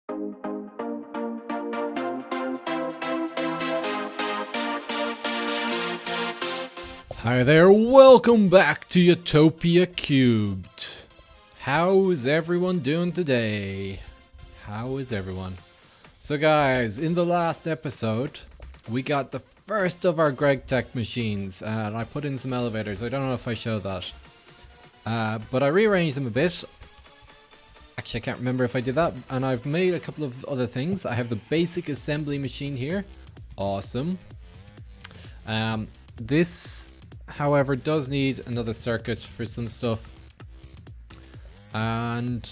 Hi there, welcome back to Utopia³. How's everyone doing today? How is everyone? So guys, in the last episode, we got the first of our gregtech machines, and I put in some elevators. I don't know if I showed that. But I rearranged them a bit. Actually, I can't remember if I did that. And I've made a couple of other things. I have the basic assembly machine here. Awesome. This, however, does need another circuit for some stuff. And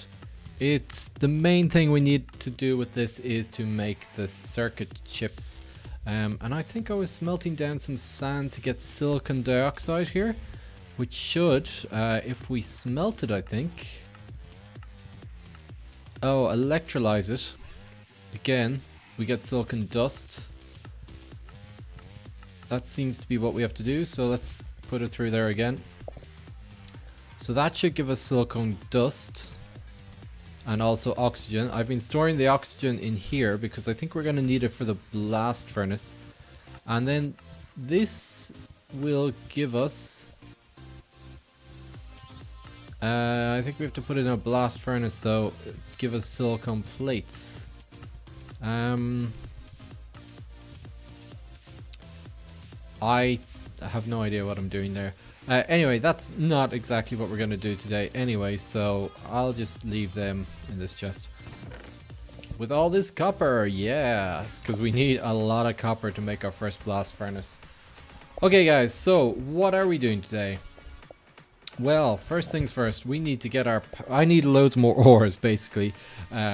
it's the main thing we need to do with this is to make the circuit chips. And I think I was smelting down some sand to get silicon dioxide here, which should, if we smelt it, I think. Oh, electrolyze it. Again, we get silicon dust. That seems to be what we have to do, so let's put it through there again. So that should give us silicon dust and also oxygen. I've been storing the oxygen in here because I think we're going to need it for the blast furnace. And then this will give us... I think we have to put it in a blast furnace though, give us silicon plates. I have no idea what I'm doing there. Anyway, that's not exactly what we're going to do today anyway, so I'll just leave them in this chest. With all this copper, yes, because we need a lot of copper to make our first blast furnace. Okay guys, so what are we doing today? Well, first things first, we need to get our... I need loads more ores, basically.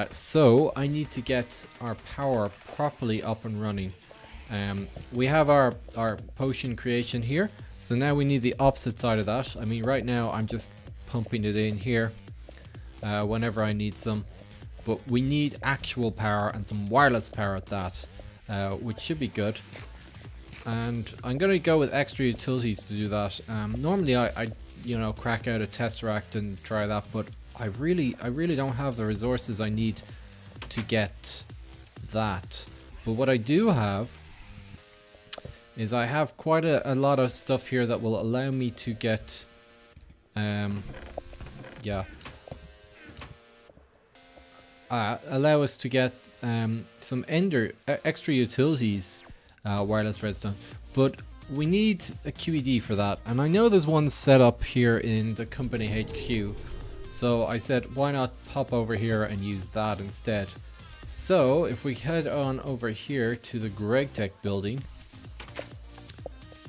So I need to get our power properly up and running. We have our potion creation here, so now we need the opposite side of that. I mean, right now I'm just pumping it in here whenever I need some, but we need actual power and some wireless power at that, which should be good. And I'm gonna go with extra utilities to do that. Normally I you know, crack out a tesseract and try that, but I really don't have the resources I need to get that. But what I do have is I have quite a lot of stuff here that will allow me to get allow us to get some extra utilities, wireless redstone, but we need a QED for that, and I know there's one set up here in the company HQ, so I said why not pop over here and use that instead. So if we head on over here to the gregtech building,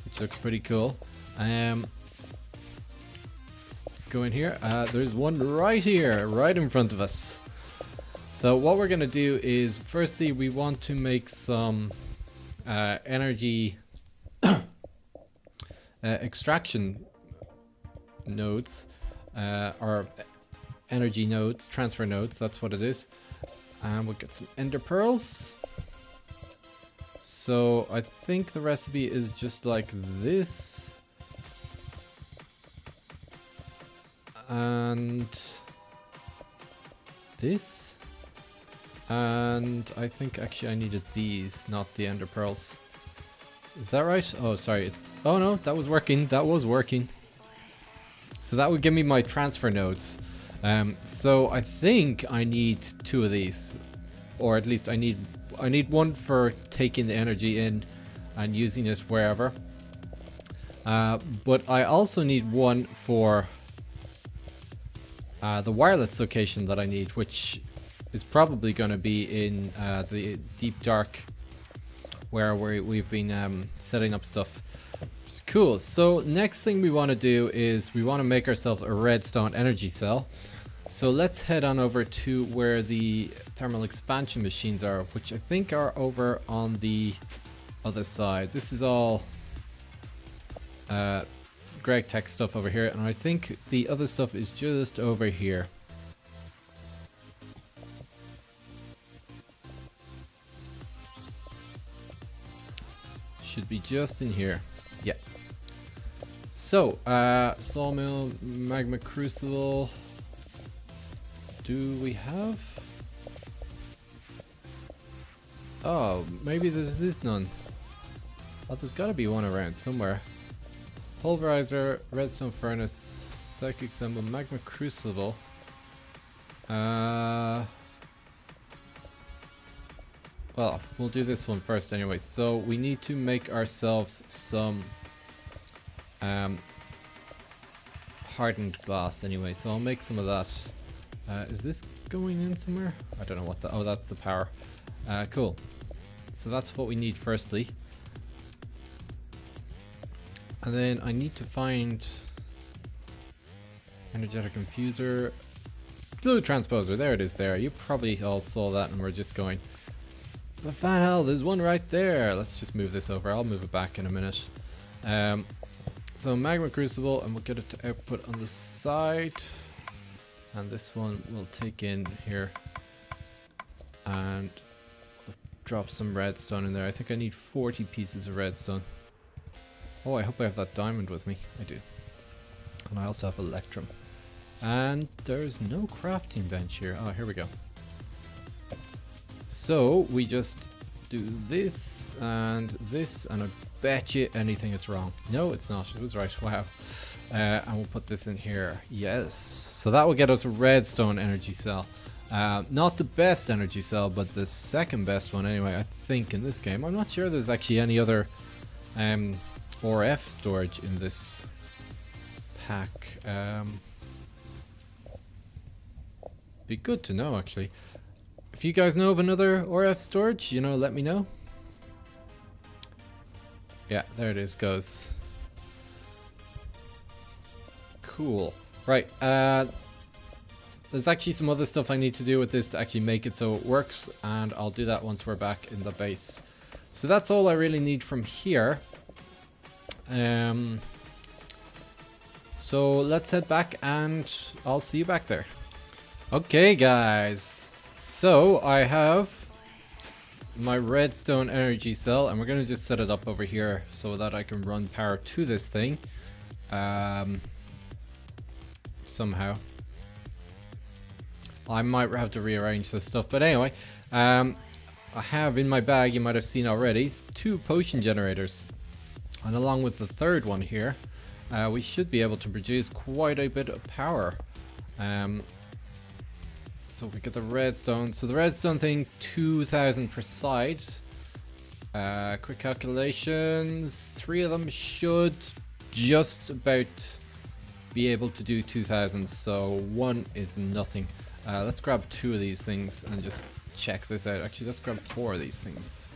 which looks pretty cool. Let's go in here. There's one right here, right in front of us. So what we're gonna do is, firstly, we want to make some energy extraction nodes, or energy nodes, transfer nodes. That's what it is. And we'll get some ender pearls. So I think the recipe is just like this, and this, and I think actually I needed these, not the ender pearls. Is that right? Oh, sorry. Oh no, that was working. That was working. So that would give me my transfer nodes. So I think I need 2 of these, or at least I need one for taking the energy in and using it wherever. But I also need one for the wireless location that I need, which is probably going to be in the deep dark, where we've been setting up stuff. Cool. So next thing we want to do is we want to make ourselves a redstone energy cell. So let's head on over to where the thermal expansion machines are, which I think are over on the other side. This is all gregtech stuff over here, and I think the other stuff is just over here. Should be just in here. Yeah. So, sawmill, magma crucible. Do we have? Oh, maybe there's none. Oh, there's gotta be one around somewhere. Pulverizer, redstone furnace, psychic symbol, magma crucible. Well, we'll do this one first anyway. So we need to make ourselves some hardened glass anyway. So I'll make some of that. Is this going in somewhere? I don't know what the... Oh, that's the power. Cool. So that's what we need firstly. And then I need to find energetic infuser, fluid transposer. There it is there. You probably all saw that and we're just going, but fan hell, there's one right there. Let's just move this over. I'll move it back in a minute. So magma crucible, and we'll get it to output on the side. And this one we'll take in here. And drop some redstone in there. I think I need 40 pieces of redstone. Oh, I hope I have that diamond with me. I do. And I also have electrum. And there's no crafting bench here. Oh, here we go. So we just do this, and I bet you anything it's wrong. No, it's not. It was right. Wow. And we'll put this in here. Yes. So that will get us a redstone energy cell. Not the best energy cell, but the second best one anyway, I think, in this game. I'm not sure there's actually any other RF storage in this pack. Be good to know, actually. If you guys know of another RF storage, you know, let me know. Yeah, there it is, goes. Cool. Right, there's actually some other stuff I need to do with this to actually make it so it works, and I'll do that once we're back in the base. So that's all I really need from here. So let's head back and I'll see you back there. Okay guys, so I have my redstone energy cell, and we're going to just set it up over here so that I can run power to this thing somehow. I might have to rearrange this stuff, but anyway, I have in my bag, you might have seen already, 2 potion generators. And along with the third one here, we should be able to produce quite a bit of power. So if we get the redstone, so the redstone thing, 2,000 per side. Quick calculations, 3 of them should just about be able to do 2,000, so 1 is nothing. Let's grab 2 of these things and just check this out. Actually, let's grab 4 of these things.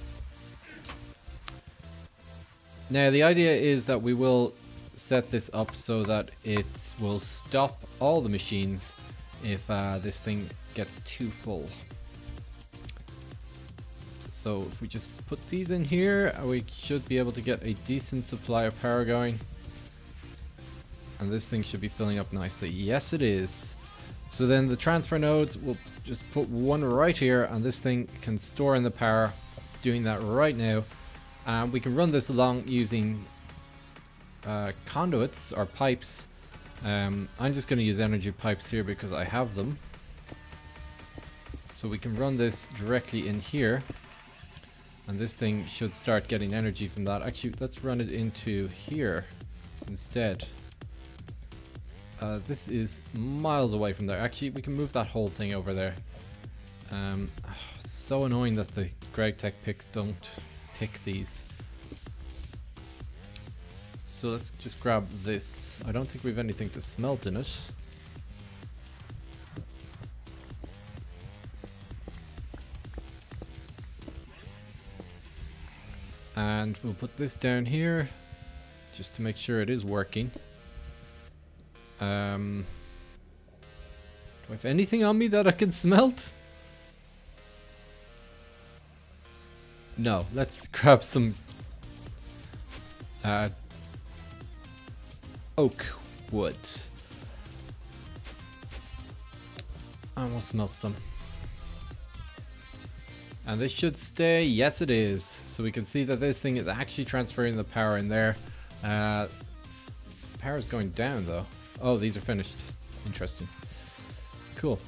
Now the idea is that we will set this up so that it will stop all the machines if this thing gets too full. So if we just put these in here, we should be able to get a decent supply of power going. And this thing should be filling up nicely. Yes, it is. So then the transfer nodes, we'll just put 1 right here, and this thing can store in the power. It's doing that right now. And we can run this along using conduits or pipes. I'm just going to use energy pipes here because I have them. So we can run this directly in here. And this thing should start getting energy from that. Actually, let's run it into here instead. This is miles away from there. Actually, we can move that whole thing over there. So annoying that the gregtech picks don't pick these. So let's just grab this. I don't think we have anything to smelt in it. And we'll put this down here just to make sure it is working. Do I have anything on me that I can smelt? No, let's grab some oak wood. And we'll smelt some. And this should stay. Yes, it is. So we can see that this thing is actually transferring the power in there. Power's going down though. Oh, these are finished. Interesting. Cool.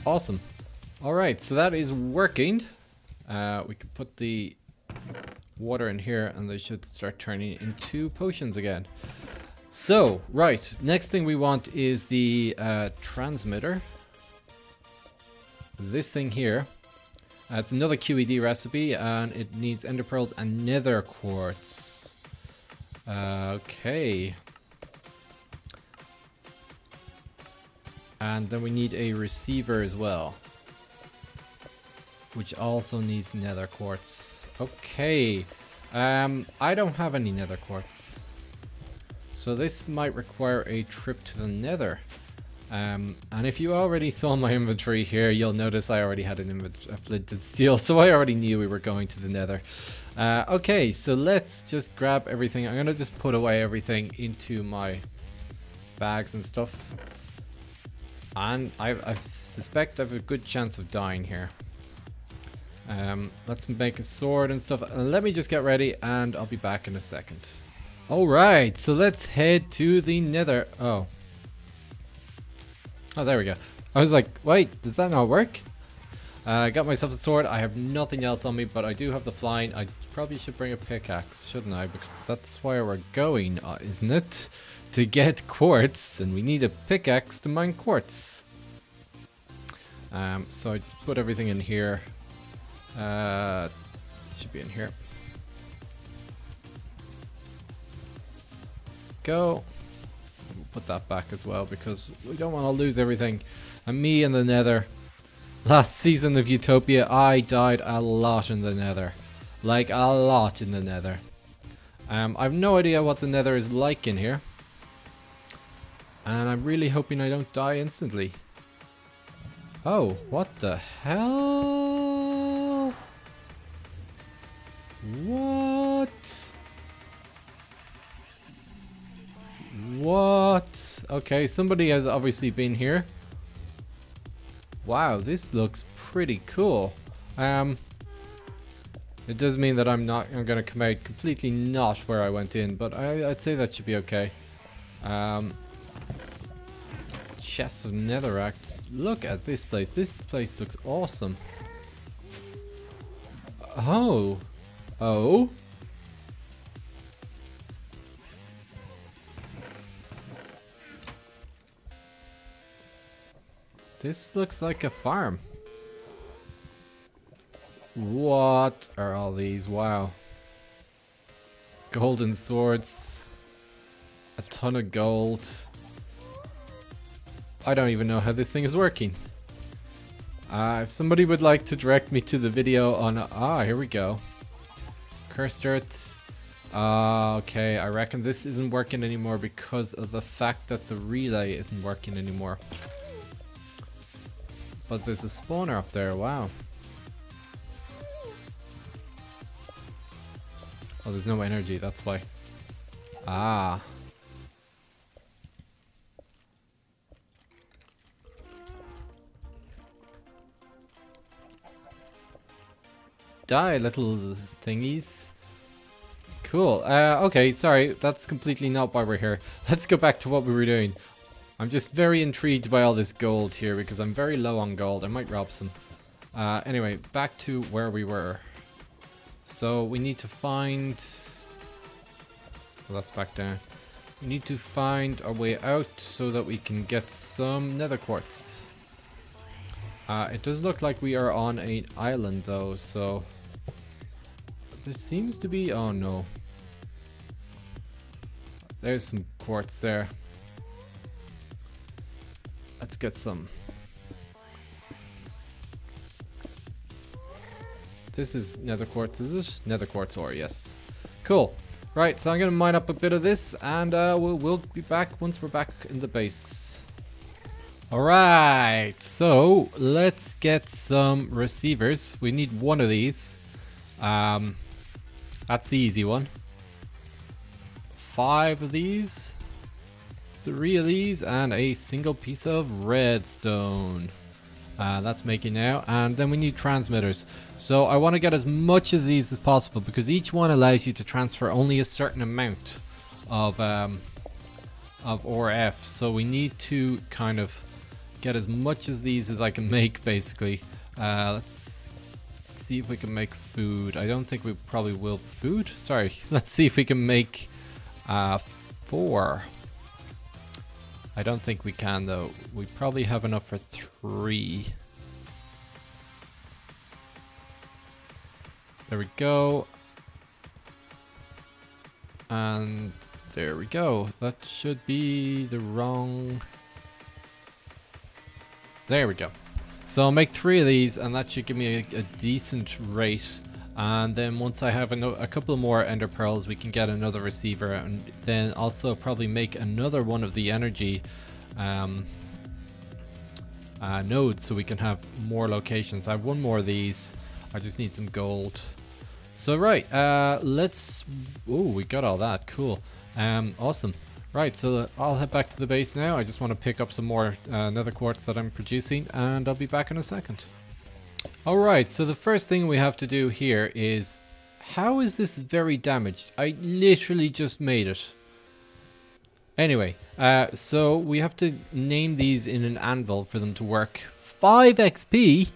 Awesome. Alright, so that is working. We can put the water in here and they should start turning into potions again. So, right, next thing we want is the transmitter. This thing here. It's another QED recipe and it needs ender pearls and nether quartz. Okay. And then we need a receiver as well, which also needs nether quartz. Okay. I don't have any nether quartz, so this might require a trip to the nether. And if you already saw my inventory here, you'll notice I already had a flint and steel, so I already knew we were going to the nether. Okay, so let's just grab everything. I'm gonna just put away everything into my bags and stuff. And I suspect I have a good chance of dying here. Let's make a sword and stuff. Let me just get ready and I'll be back in a second. Alright, so let's head to the nether. Oh, there we go. I was like, wait, does that not work? I got myself a sword. I have nothing else on me, but I do have the flying. I probably should bring a pickaxe, shouldn't I? Because that's where we're going, isn't it? To get quartz, and we need a pickaxe to mine quartz. So I just put everything in here. Should be in here. Go. Put that back as well because we don't want to lose everything. And me in the nether. Last season of Utopia, I died a lot in the nether. Like a lot in the nether. I have no idea what the nether is like in here. And I'm really hoping I don't die instantly. Oh, what the hell? What? What? Okay, somebody has obviously been here. Wow, this looks pretty cool. It does mean that I'm gonna come out completely not where I went in, but I'd say that should be okay. Chests of netherrack. Look at this place. This place looks awesome. Oh. Oh. This looks like a farm. What are all these? Wow. Golden swords. A ton of gold. I don't even know how this thing is working. If somebody would like to direct me to the video on... here we go. Cursed earth. Okay, I reckon this isn't working anymore because of the fact that the relay isn't working anymore. But there's a spawner up there, wow. Oh, there's no energy, that's why. Ah. Die, little thingies. Cool. Okay, sorry, that's completely not why we're here. Let's go back to what we were doing. I'm just very intrigued by all this gold here because I'm very low on gold. I might rob some. Anyway, back to where we were. So we need to find... Well, that's back down. We need to find our way out so that we can get some nether quartz. It does look like we are on an island though, so... There seems to be... Oh no. There's some quartz there. Let's get some. This is nether quartz, is it? Nether quartz ore, yes. Cool. Right, so I'm gonna mine up a bit of this, and we'll be back once we're back in the base. Alright, so let's get some receivers. We need one of these. That's the easy one. 5 of these. 3 of these and a single piece of redstone. That's making now. And then we need transmitters. So I want to get as much of these as possible because each one allows you to transfer only a certain amount of ore F. So we need to kind of get as much of these as I can make basically. Let's see if we can make food. I don't think we probably will. Food? Sorry. Let's see if we can make 4. I don't think we can though. We probably have enough for 3. There we go. And there we go. That should be the wrong... There we go. So I'll make 3 of these and that should give me a decent rate. And then once I have a couple more ender pearls, we can get another receiver, and then also probably make another one of the energy nodes so we can have more locations. I have 1 more of these. I just need some gold. So right, let's... Oh, we got all that. Cool. Awesome. Right, so I'll head back to the base now. I just want to pick up some more nether quartz that I'm producing, and I'll be back in a second. Alright, so the first thing we have to do here is... How is this very damaged? I literally just made it. Anyway, so we have to name these in an anvil for them to work. 5 XP?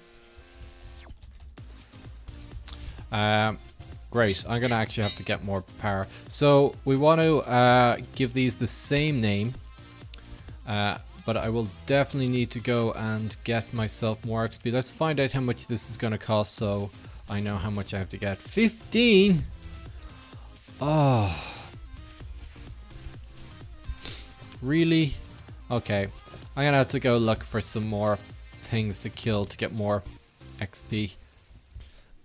Great, I'm gonna actually have to get more power. So we want to give these the same name, but I will definitely need to go and get myself more XP. Let's find out how much this is gonna cost so I know how much I have to get. 15? Oh. Really? Okay, I'm gonna have to go look for some more things to kill to get more XP.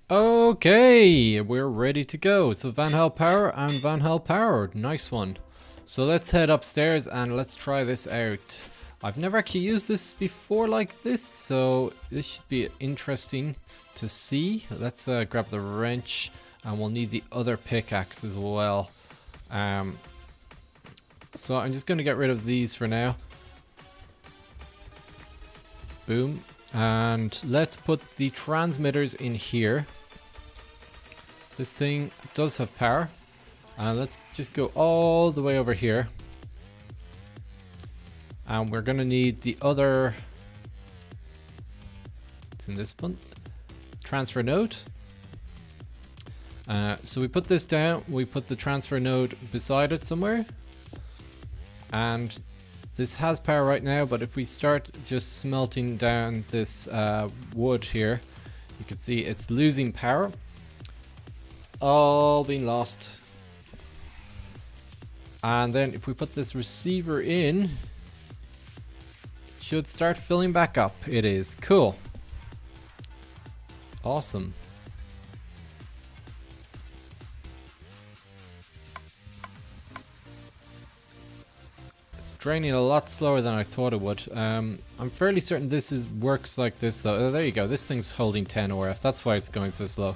Okay, we're ready to go. So Van Hell Power and Van Hell Power. Nice one. So let's head upstairs and let's try this out. I've never actually used this before like this, so this should be interesting to see. Let's grab the wrench, and we'll need the other pickaxe as well. So I'm just going to get rid of these for now. Boom. And let's put the transmitters in here. This thing does have power. And let's just go all the way over here. And we're going to need the other... It's in this one. Transfer node. So we put this down. We put the transfer node beside it somewhere. And this has power right now, but if we start just smelting down this wood here, you can see it's losing power. All being lost. And then if we put this receiver in, it should start filling back up. It is. Cool. Awesome. Draining a lot slower than I thought it would. I'm fairly certain this works like this though. Oh, there you go. This thing's holding 10 ORF. That's why it's going so slow.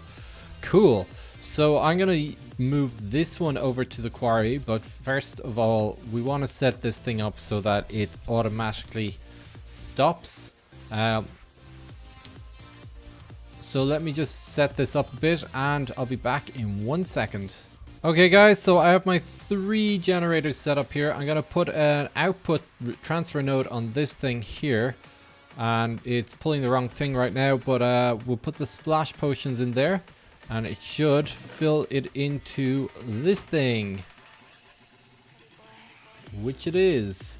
Cool. So I'm going to move this one over to the quarry, but first of all, we want to set this thing up so that it automatically stops. So let me just set this up a bit and I'll be back in 1 second. Okay guys, so I have my 3 generators set up here. I'm going to put an output transfer node on this thing here. And it's pulling the wrong thing right now, but we'll put the splash potions in there. And it should fill it into this thing. Which it is.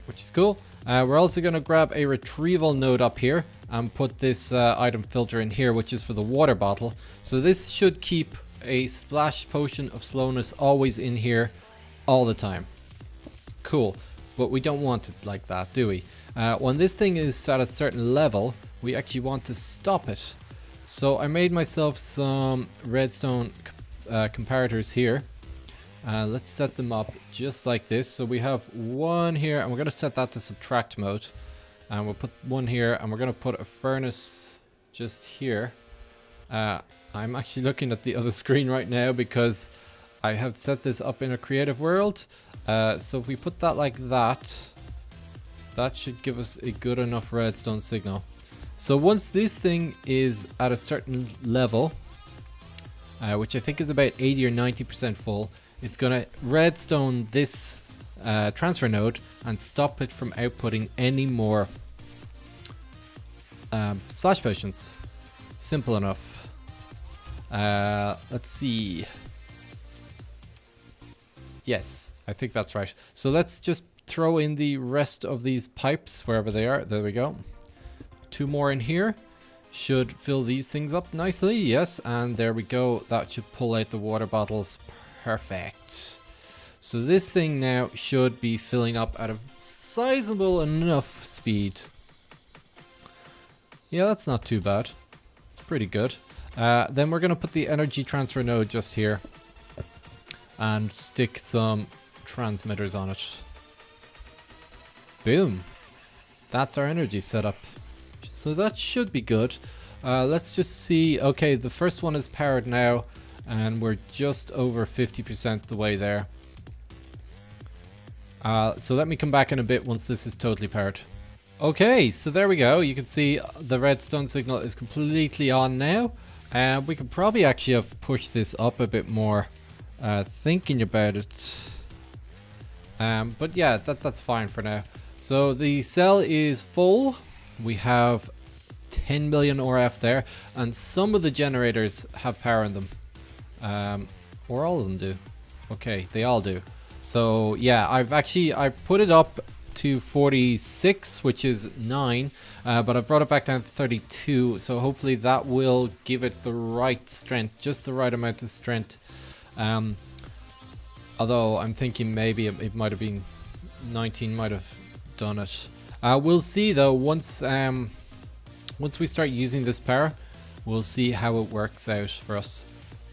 Which is cool. We're also going to grab a retrieval node up here. And put this item filter in here, which is for the water bottle. So this should keep a splash potion of slowness always in here all the time. Cool, but we don't want it like that, do we? When this thing is at a certain level, we actually want to stop it. So I made myself some redstone comparators here. Let's set them up just like this. So we have one here, and we're going to set that to subtract mode. And we'll put one here, and we're going to put a furnace just here. I'm actually looking at the other screen right now because I have set this up in a creative world. So if we put that like that, that should give us a good enough redstone signal. So once this thing is at a certain level, which I think is about 80 or 90% full, it's going to redstone this transfer node and stop it from outputting any more splash potions. Simple enough. Let's see. Yes, I think that's right. So let's just throw in the rest of these pipes wherever they are. There we go. 2 more in here. Should fill these things up nicely. Yes, and there we go. That should pull out the water bottles. Perfect. So this thing now should be filling up at a sizable enough speed. Yeah, that's not too bad. It's pretty good. Then we're going to put the energy transfer node just here and stick some transmitters on it. Boom. That's our energy setup. So that should be good. Let's just see. Okay, the first one is powered now and we're just over 50% the way there. So let me come back in a bit once this is totally powered. Okay, so there we go. You can see the redstone signal is completely on now. We could probably actually have pushed this up a bit more, thinking about it. But yeah, that's fine for now. So the cell is full. We have 10 million RF there, and some of the generators have power in them. Or all of them do. Okay, they all do. So yeah, I put it up to 46, which is 9, but I've brought it back down to 32, so hopefully that will give it the right strength, just the right amount of strength. Although I'm thinking maybe it might have been 19 might have done it. We'll see though, once we start using this power, we'll see how it works out for us.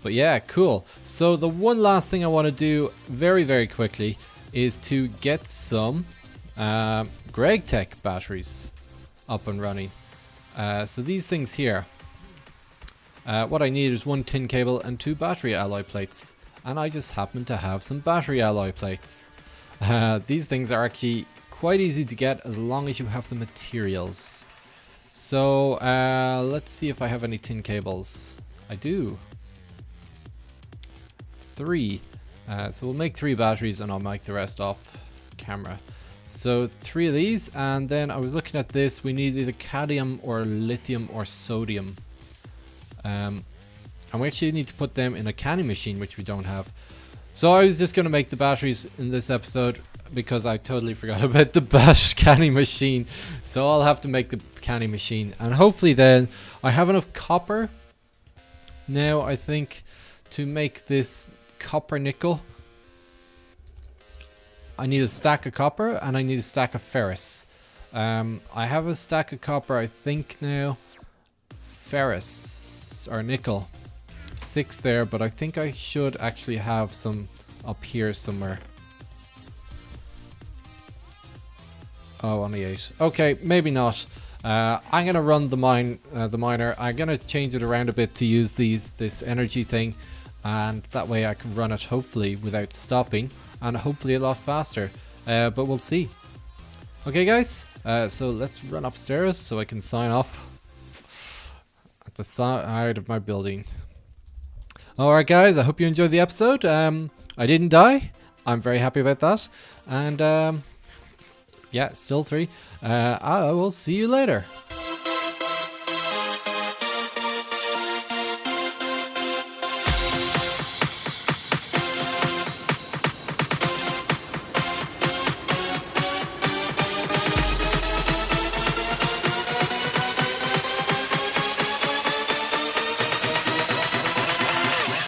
But yeah, cool. So the one last thing I want to do very quickly is to get some gregtech batteries up and running. So these things here, what I need is 1 tin cable and 2 battery alloy plates, and I just happen to have some battery alloy plates. These things are actually quite easy to get as long as you have the materials. So let's see if I have any tin cables. I do. 3. So we'll make 3 batteries and I'll make the rest off camera. So 3 of these, and then I was looking at this, we need either cadmium or lithium or sodium. And we actually need to put them in a canning machine, which we don't have. So I was just going to make the batteries in this episode because I totally forgot about the canning machine. So I'll have to make the canning machine, and hopefully then I have enough copper now, I think, to make this copper nickel. I need a stack of copper and I need a stack of ferrous. I have a stack of copper, I think now. Ferrous or nickel, 6 there, but I think I should actually have some up here somewhere. Oh, only 8. Okay, maybe not. I'm gonna run the miner. I'm gonna change it around a bit to use this energy thing, and that way I can run it hopefully without stopping, and hopefully a lot faster. But we'll see. Okay, guys. So let's run upstairs so I can sign off at the side of my building. Alright, guys. I hope you enjoyed the episode. I didn't die. I'm very happy about that. And yeah, still 3. I will see you later.